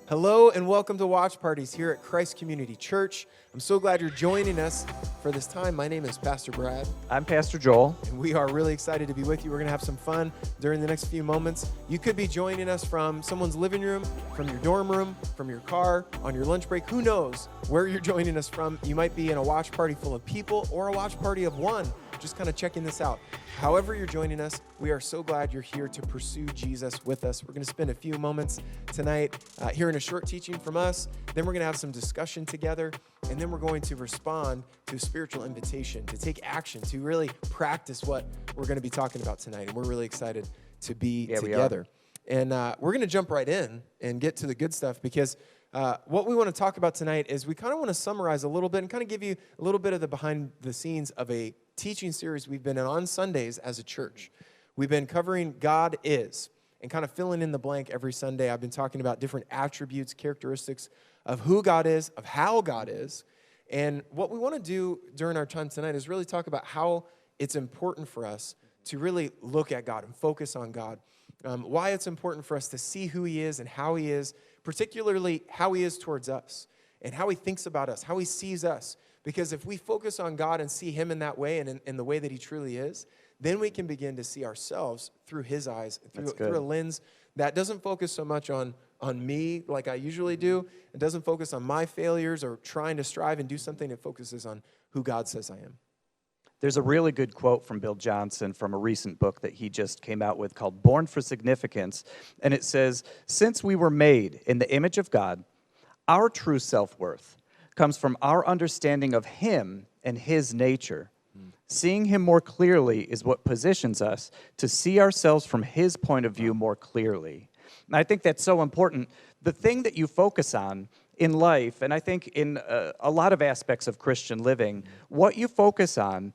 Hello and welcome to Watch Parties here at Christ Community Church. I'm so glad you're joining us for this time. My name is Pastor Brad. I'm Pastor Joel. And we are really excited to be with you. We're going to have some fun during the next few moments. You could be joining us from someone's living room, from your dorm room, from your car, on your lunch break. Who knows where you're joining us from? You might be in a watch party full of people or a watch party of one, just kind of checking this out. However you're joining us, we are so glad you're here to pursue Jesus with us. We're going to spend a few moments tonight hearing a short teaching from us. Then we're going to have some discussion together. And then we're going to respond to a spiritual invitation to take action, to really practice what we're going to be talking about tonight. And we're really excited to be together. And we're going to jump right in and get to the good stuff because what we want to talk about tonight is we kind of want to summarize a little bit and kind of give you a little bit of the behind the scenes of a teaching series we've been in on Sundays as a church. We've been covering God is and kind of filling in the blank every Sunday. I've been talking about different attributes, characteristics of who God is, of how God is. And what we want to do during our time tonight is really talk about how it's important for us to really look at God and focus on God. Why it's important for us to see who He is and how He is, particularly how He is towards us and how He thinks about us, how He sees us. Because if we focus on God and see Him in that way and in the way that He truly is, then we can begin to see ourselves through His eyes, through a lens that doesn't focus so much on me like I usually do. It doesn't focus on my failures or trying to strive and do something. It focuses on who God says I am. There's a really good quote from Bill Johnson from a recent book that he just came out with called Born for Significance. And it says, since we were made in the image of God, our true self-worth comes from our understanding of Him and His nature. Seeing Him more clearly is what positions us to see ourselves from His point of view more clearly. And I think that's so important. The thing that you focus on in life, and I think in a lot of aspects of Christian living, what you focus on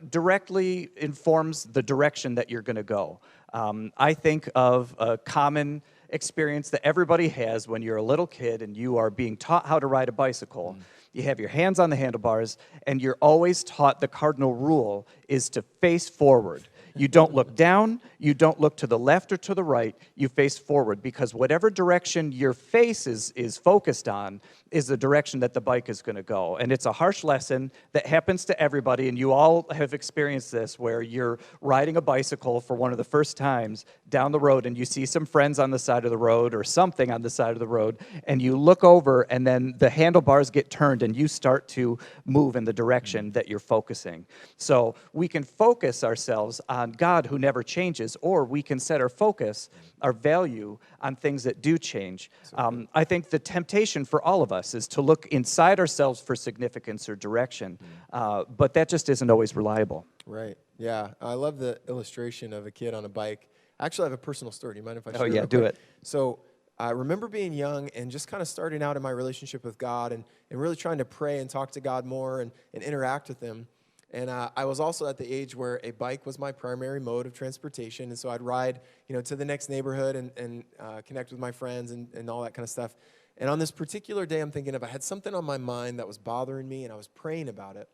directly informs the direction that you're going to go. I think of a common experience that everybody has when you're a little kid and you are being taught how to ride a bicycle. You have your hands on the handlebars, and you're always taught the cardinal rule is to face forward. You don't look down, you don't look to the left or to the right, you face forward, because whatever direction your face is focused on is the direction that the bike is going to go. And it's a harsh lesson that happens to everybody, and you all have experienced this, where you're riding a bicycle for one of the first times down the road, and you see some friends on the side of the road or something on the side of the road, and you look over, and then the handlebars get turned, and you start to move in the direction that you're focusing. So we can focus ourselves on God who never changes, or we can set our focus, our value, on things that do change. I think the temptation for all of us is to look inside ourselves for significance or direction, but that just isn't always reliable. Right. Yeah. I love the illustration of a kid on a bike. Actually, I have a personal story. Do you mind if I share Oh, yeah, do it. So I remember being young and just kind of starting out in my relationship with God and really trying to pray and talk to God more and interact with Him. And I was also at the age where a bike was my primary mode of transportation. And so I'd ride, to the next neighborhood and connect with my friends and all that kind of stuff. And on this particular day, I'm thinking I had something on my mind that was bothering me, and I was praying about it.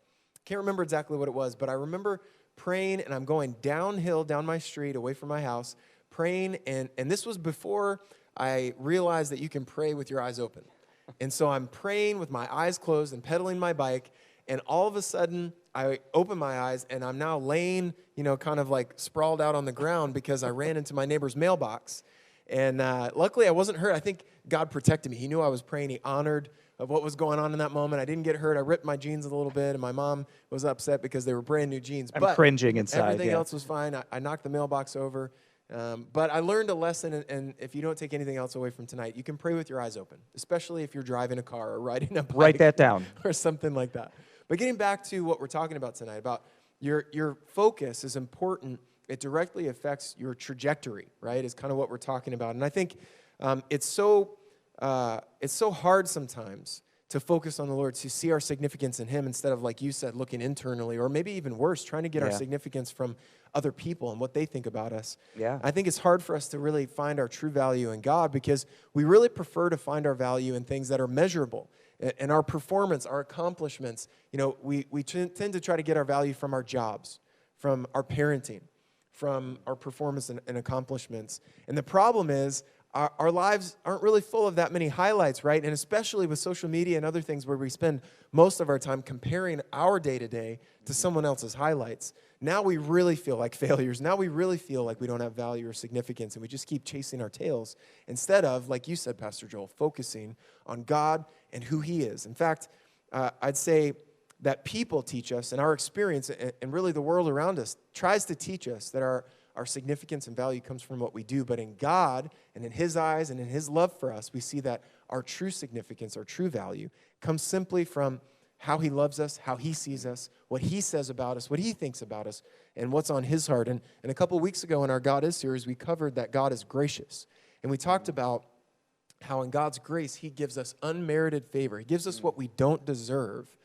Can't remember exactly what it was, but I remember praying, and I'm going downhill down my street away from my house, praying. And this was before I realized that you can pray with your eyes open. And so I'm praying with my eyes closed and pedaling my bike. And all of a sudden, I open my eyes, and I'm now laying, kind of like sprawled out on the ground because I ran into my neighbor's mailbox. And luckily, I wasn't hurt. I think God protected me. He knew I was praying. He honored of what was going on in that moment. I didn't get hurt. I ripped my jeans a little bit, and my mom was upset because they were brand new jeans. I'm cringing inside. Everything else was fine. I knocked the mailbox over. But I learned a lesson, and if you don't take anything else away from tonight, you can pray with your eyes open, especially if you're driving a car or riding a bike. Write that down. Or something like that. But getting back to what we're talking about tonight, about your focus is important. It directly affects your trajectory, right, is kind of what we're talking about. And I think it's so hard sometimes to focus on the Lord, to see our significance in Him instead of, like you said, looking internally, or maybe even worse, trying to get our significance from other people and what they think about us. Yeah. I think it's hard for us to really find our true value in God because we really prefer to find our value in things that are measurable. And our performance, our accomplishments, we tend to try to get our value from our jobs, from our parenting, from our performance and accomplishments. And the problem is, our lives aren't really full of that many highlights, right? And especially with social media and other things where we spend most of our time comparing our day-to-day to someone else's highlights. Now we really feel like failures. Now we really feel like we don't have value or significance, and we just keep chasing our tails instead of, like you said, Pastor Joel, focusing on God and who He is. In fact, I'd say that people teach us, and our experience and really the world around us tries to teach us that our significance and value comes from what we do. But in God and in His eyes and in His love for us, we see that our true significance, our true value, comes simply from how He loves us, how He sees us, what He says about us, what He thinks about us, and what's on His heart. And a couple of weeks ago in our God Is series, we covered that God is gracious. And we talked about how in God's grace, He gives us unmerited favor. He gives us what we don't deserve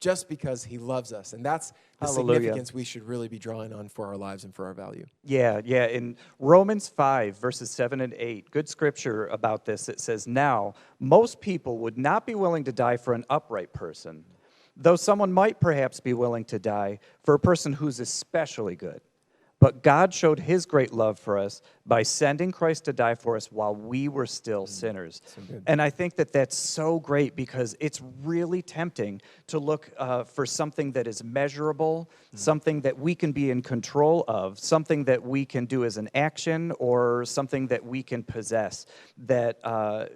just because He loves us. And that's the significance we should really be drawing on for our lives and for our value. Yeah. In Romans 5, verses 7 and 8, good scripture about this. It says, "Now, most people would not be willing to die for an upright person, though someone might perhaps be willing to die for a person who's especially good. But God showed His great love for us by sending Christ to die for us while we were still sinners." And I think that that's so great because it's really tempting to look for something that is measurable, something that we can be in control of, something that we can do as an action or something that we can possess, that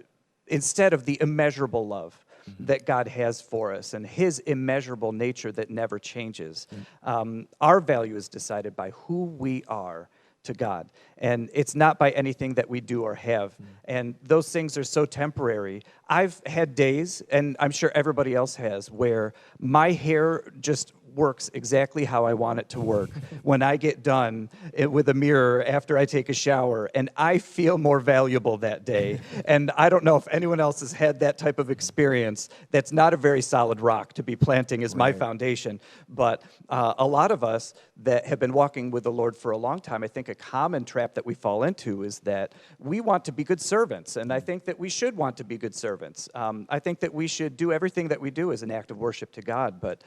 instead of the immeasurable love that God has for us and His immeasurable nature that never changes. Our value is decided by who we are to God. And it's not by anything that we do or have. And those things are so temporary. I've had days, and I'm sure everybody else has, where my hair just works exactly how I want it to work when I get done with a mirror after I take a shower, and I feel more valuable that day. And I don't know if anyone else has had that type of experience. That's not a very solid rock to be planting as my foundation. But a lot of us that have been walking with the Lord for a long time, I think a common trap that we fall into is that we want to be good servants, and I think that we should want to be good servants. I think that we should do everything that we do as an act of worship to God, but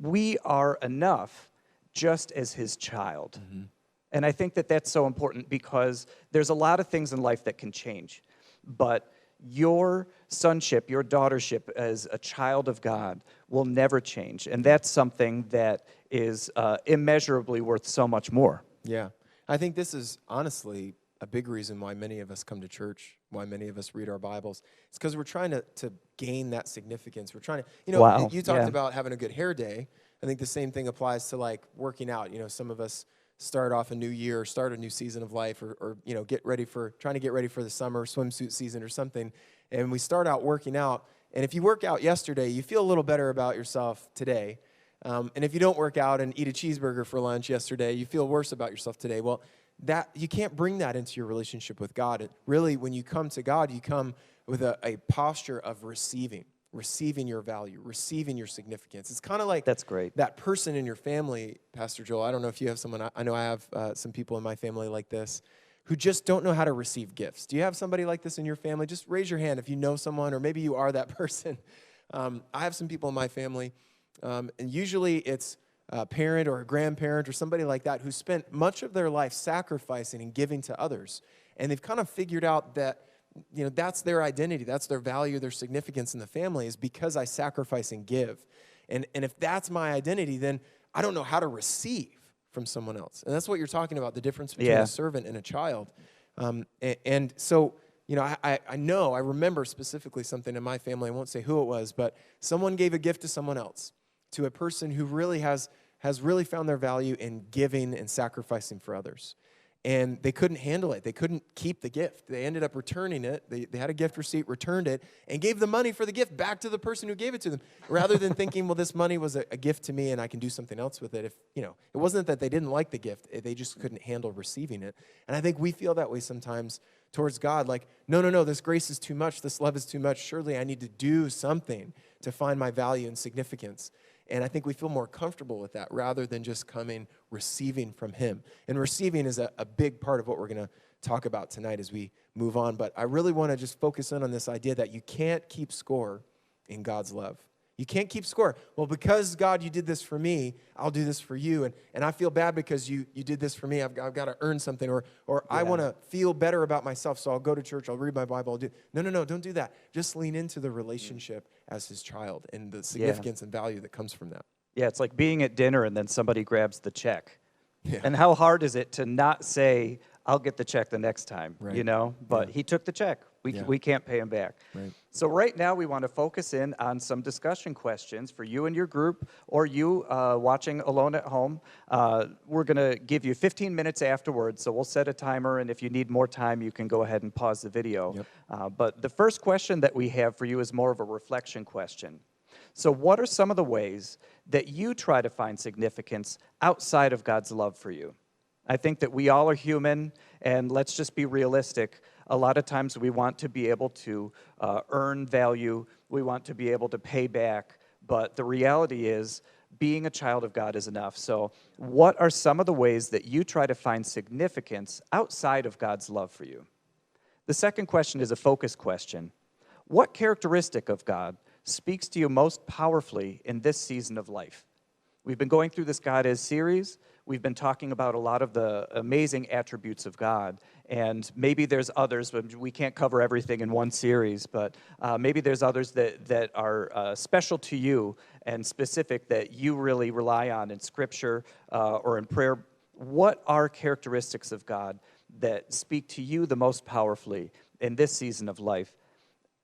we are enough just as His child. And I think that that's so important because there's a lot of things in life that can change. But your sonship, your daughtership as a child of God will never change. And that's something that is immeasurably worth so much more. Yeah. I think this is honestly a big reason why many of us come to church, why many of us read our Bibles. It's because we're trying to gain that significance. We're trying to, you talked about having a good hair day. I think the same thing applies to like working out. Some of us start off a new year, start a new season of life, or trying to get ready for the summer swimsuit season or something. And we start out working out. And if you work out yesterday, you feel a little better about yourself today. And if you don't work out and eat a cheeseburger for lunch yesterday, you feel worse about yourself today. Well, that you can't bring that into your relationship with God. It really, when you come to God, you come with a posture of receiving your value, receiving your significance. It's kind of like that's great. That person in your family, Pastor Joel. I don't know if you have someone. I know I have some people in my family like this who just don't know how to receive gifts. Do you have somebody like this in your family? Just raise your hand if you know someone, or maybe you are that person. I have some people in my family, and usually it's a parent or a grandparent or somebody like that who spent much of their life sacrificing and giving to others. And they've kind of figured out that, that's their identity, that's their value, their significance in the family is because I sacrifice and give. And if that's my identity, then I don't know how to receive from someone else. And that's what you're talking about, the difference between a servant and a child. And so, I remember specifically something in my family. I won't say who it was, but someone gave a gift to someone else, to a person who really has really found their value in giving and sacrificing for others. And they couldn't handle it. They couldn't keep the gift. They ended up returning it. They had a gift receipt, returned it, and gave the money for the gift back to the person who gave it to them, rather than thinking, well, this money was a gift to me and I can do something else with it. It wasn't that they didn't like the gift. They just couldn't handle receiving it. And I think we feel that way sometimes towards God, like, no, this grace is too much. This love is too much. Surely I need to do something to find my value and significance. And I think we feel more comfortable with that rather than just coming, receiving from Him. And receiving is a big part of what we're going to talk about tonight as we move on. But I really want to just focus in on this idea that you can't keep score in God's love. You can't keep score. Well, because God, you did this for me, I'll do this for you. And I feel bad because you did this for me. I've got to earn something. Or I want to feel better about myself, so I'll go to church, I'll read my Bible. No, don't do that. Just lean into the relationship as his child and the significance and value that comes from that. Yeah, it's like being at dinner and then somebody grabs the check. Yeah. And how hard is it to not say, I'll get the check the next time, Right. you know? But he took the check. We can't pay him back. Right. So right now we want to focus in on some discussion questions for you and your group, or you watching alone at home. We're going to give you 15 minutes afterwards, so we'll set a timer, and if you need more time, you can go ahead and pause the video. Yep. But the first question that we have for you is more of a reflection question. So what are some of the ways that you try to find significance outside of God's love for you? I think that we all are human, and let's just be realistic. A lot of times we want to be able to earn value, we want to be able to pay back, but the reality is being a child of God is enough. So what are some of the ways that you try to find significance outside of God's love for you? The second question is a focus question. What characteristic of God speaks to you most powerfully in this season of life? We've been going through this God Is series. We've been talking about a lot of the amazing attributes of God, and maybe there's others, but we can't cover everything in one series, but maybe there's others that are special to you and specific that you really rely on in Scripture or in prayer. What are characteristics of God that speak to you the most powerfully in this season of life?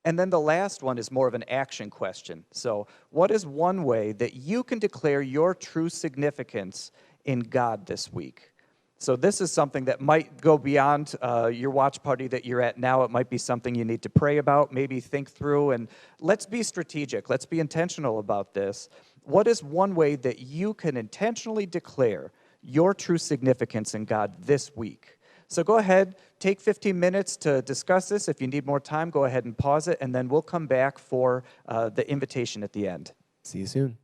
And then the last one is more of an action question. So, what is one way that you can declare your true significance in God this week? So this is something that might go beyond your watch party that you're at now. It might be something you need to pray about, maybe think through, and let's be strategic. Let's be intentional about this. What is one way that you can intentionally declare your true significance in God this week? So go ahead, take 15 minutes to discuss this. If you need more time, go ahead and pause it, and then we'll come back for the invitation at the end. See you soon.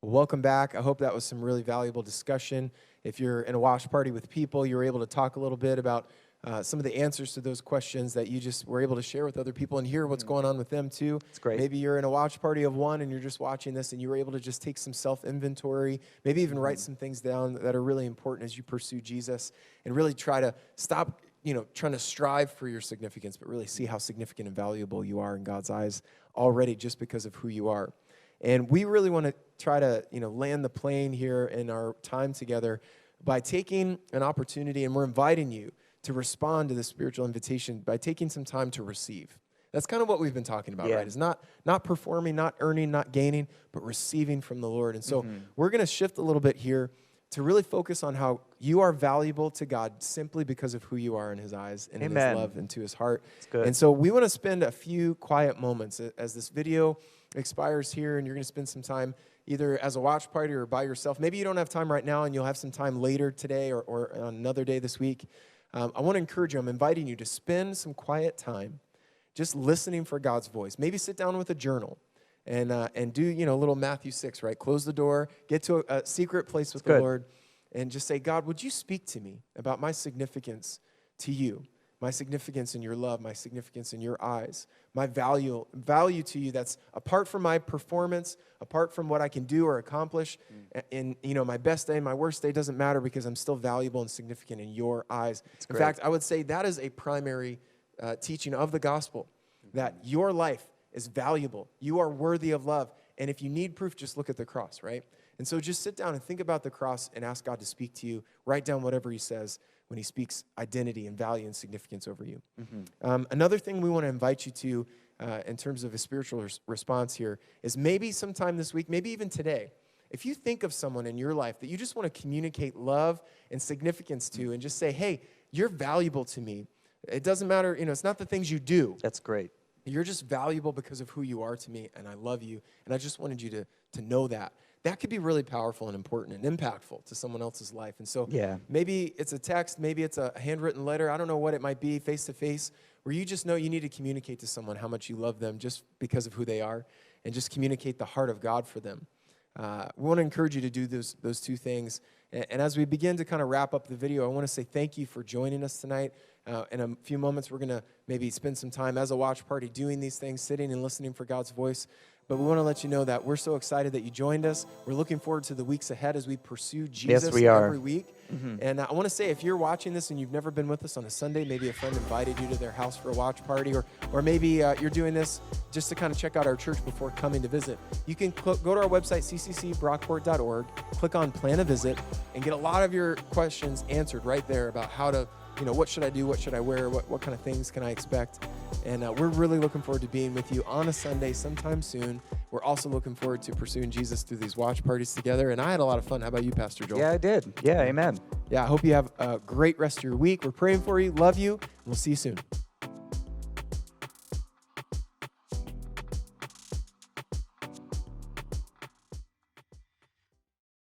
Welcome back. I hope that was some really valuable discussion. If you're in a watch party with people, you were able to talk a little bit about some of the answers to those questions that you just were able to share with other people and hear what's going on with them too. It's great. Maybe you're in a watch party of one and you're just watching this and you were able to just take some self-inventory, maybe even write some things down that are really important as you pursue Jesus and really try to stop, trying to strive for your significance, but really see how significant and valuable you are in God's eyes already just because of who you are. And we really want to try to, land the plane here in our time together by taking an opportunity, and we're inviting you to respond to the spiritual invitation by taking some time to receive. That's kind of what we've been talking about, right? It's not performing, not earning, not gaining, but receiving from the Lord. And so we're going to shift a little bit here to really focus on how you are valuable to God simply because of who you are in his eyes and in his love and to his heart. That's good. And so we want to spend a few quiet moments as this video expires here, and you're going to spend some time either as a watch party or by yourself. Maybe you don't have time right now and you'll have some time later today or on another day this week. I want to encourage you, I'm inviting you to spend some quiet time just listening for God's voice. Maybe sit down with a journal and do, a little Matthew 6, right? Close the door, get to a secret place with the Lord, and just say, God, would you speak to me about my significance to you? my significance in your love, my significance in your eyes, my value to you that's apart from my performance, apart from what I can do or accomplish. In my best day, my worst day doesn't matter because I'm still valuable and significant in your eyes. In fact, I would say that is a primary teaching of the gospel, that your life is valuable. You are worthy of love. And if you need proof, just look at the cross, right? And so just sit down and think about the cross and ask God to speak to you. Write down whatever he says when he speaks identity and value and significance over you. Another thing we want to invite you to in terms of a spiritual response here is maybe sometime this week, maybe even today, if you think of someone in your life that you just want to communicate love and significance to and just say, hey, you're valuable to me. It doesn't matter, it's not the things you do. That's great. You're just valuable because of who you are to me, and I love you, and I just wanted you to know that. That could be really powerful and important and impactful to someone else's life. And so maybe it's a text, maybe it's a handwritten letter. I don't know what it might be, face-to-face, where you just know you need to communicate to someone how much you love them just because of who they are and just communicate the heart of God for them. We want to encourage you to do those two things. And as we begin to kind of wrap up the video, I want to say thank you for joining us tonight. In a few moments, we're going to maybe spend some time as a watch party doing these things, sitting and listening for God's voice. But we want to let you know that we're so excited that you joined us. We're looking forward to the weeks ahead as we pursue Jesus every week. And I want to say, if you're watching this and you've never been with us on a Sunday, maybe a friend invited you to their house for a watch party, or maybe you're doing this just to kind of check out our church before coming to visit, you can go to our website, cccbrockport.org, click on Plan a Visit, and get a lot of your questions answered right there about how to, what should I do, what should I wear, what kind of things can I expect. And we're really looking forward to being with you on a Sunday sometime soon. We're also looking forward to pursuing Jesus through these watch parties together. And I had a lot of fun. How about you, Pastor Joel? Yeah, I did. Yeah, amen. Yeah, I hope you have a great rest of your week. We're praying for you. Love you. And we'll see you soon.